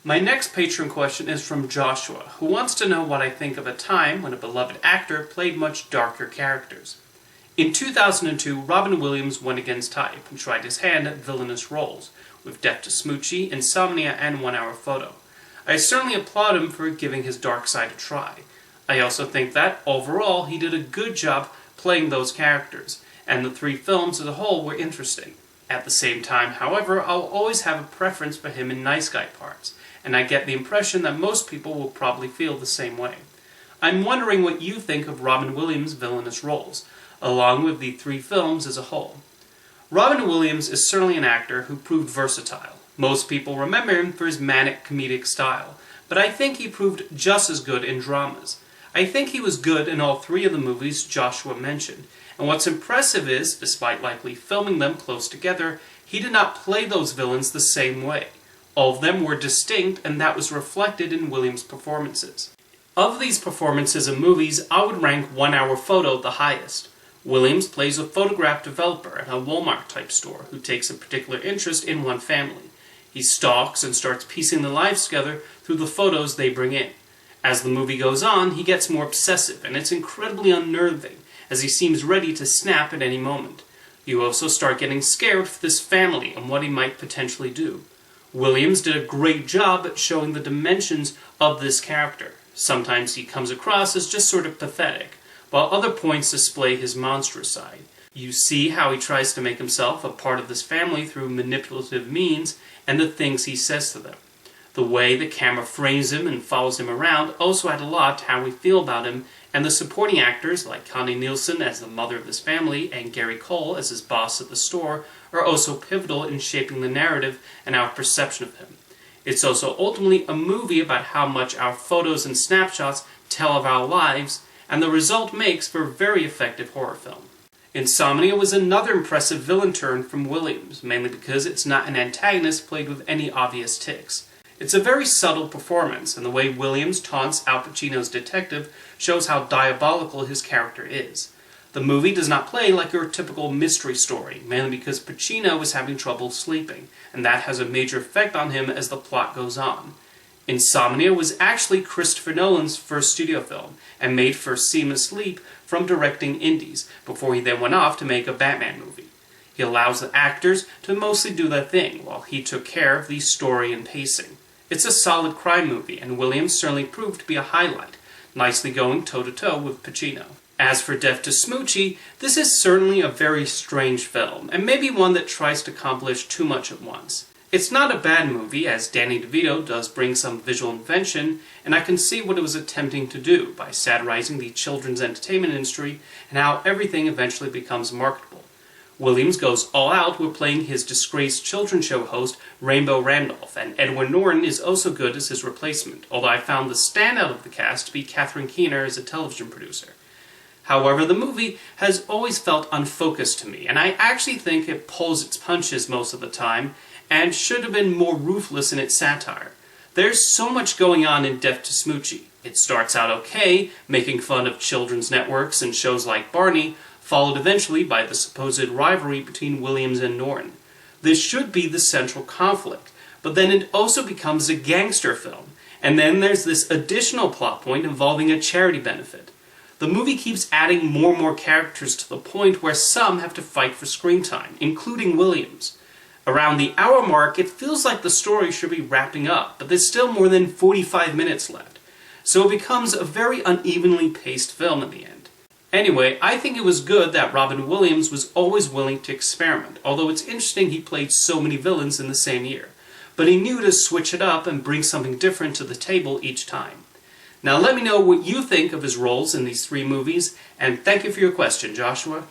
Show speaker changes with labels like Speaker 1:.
Speaker 1: My next patron question is from Joshua, who wants to know what I think of a time when a beloved actor played much darker characters. In 2002, Robin Williams went against type and tried his hand at villainous roles, with Death to Smoochy, Insomnia, and 1 Hour Photo. I certainly applaud him for giving his dark side a try. I also think that, overall, he did a good job playing those characters, and the 3 films as a whole were interesting. At the same time, however, I'll always have a preference for him in nice guy parts, and I get the impression that most people will probably feel the same way. I'm wondering what you think of Robin Williams' villainous roles, along with the 3 films as a whole. Robin Williams is certainly an actor who proved versatile. Most people remember him for his manic comedic style, but I think he proved just as good in dramas. I think he was good in all 3 of the movies Joshua mentioned, and what's impressive is, despite likely filming them close together, he did not play those villains the same way. All of them were distinct, and that was reflected in Williams' performances. Of these performances and movies, I would rank 1 Hour Photo the highest. Williams plays a photograph developer at a Walmart-type store who takes a particular interest in one family. He stalks and starts piecing their lives together through the photos they bring in. As the movie goes on, he gets more obsessive, and it's incredibly unnerving, as he seems ready to snap at any moment. You also start getting scared for this family and what he might potentially do. Williams did a great job at showing the dimensions of this character. Sometimes he comes across as just sort of pathetic, while other points display his monstrous side. You see how he tries to make himself a part of this family through manipulative means and the things he says to them. The way the camera frames him and follows him around also add a lot to how we feel about him, and the supporting actors like Connie Nielsen as the mother of this family and Gary Cole as his boss at the store are also pivotal in shaping the narrative and our perception of him. It's also ultimately a movie about how much our photos and snapshots tell of our lives, and the result makes for a very effective horror film. Insomnia was another impressive villain turn from Williams, mainly because it's not an antagonist played with any obvious tics. It's a very subtle performance, and the way Williams taunts Al Pacino's detective shows how diabolical his character is. The movie does not play like your typical mystery story, mainly because Pacino is having trouble sleeping, and that has a major effect on him as the plot goes on. Insomnia was actually Christopher Nolan's first studio film, and made for seamless leap from directing indies, before he then went off to make a Batman movie. He allows the actors to mostly do their thing, while he took care of the story and pacing. It's a solid crime movie, and Williams certainly proved to be a highlight, nicely going toe-to-toe with Pacino. As for Death to Smoochy, this is certainly a very strange film, and maybe one that tries to accomplish too much at once. It's not a bad movie, as Danny DeVito does bring some visual invention, and I can see what it was attempting to do by satirizing the children's entertainment industry and how everything eventually becomes marketable. Williams goes all out with playing his disgraced children's show host, Rainbow Randolph, and Edward Norton is also good as his replacement, although I found the standout of the cast to be Catherine Keener as a television producer. However, the movie has always felt unfocused to me, and I actually think it pulls its punches most of the time, and should have been more ruthless in its satire. There's so much going on in Death to Smoochy. It starts out okay, making fun of children's networks and shows like Barney, followed eventually by the supposed rivalry between Williams and Norton. This should be the central conflict, but then it also becomes a gangster film, and then there's this additional plot point involving a charity benefit. The movie keeps adding more and more characters to the point where some have to fight for screen time, including Williams. Around the hour mark, it feels like the story should be wrapping up, but there's still more than 45 minutes left, so it becomes a very unevenly paced film in the end. Anyway, I think it was good that Robin Williams was always willing to experiment, although it's interesting he played so many villains in the same year. But he knew to switch it up and bring something different to the table each time. Now let me know what you think of his roles in these 3 movies, and thank you for your question, Joshua.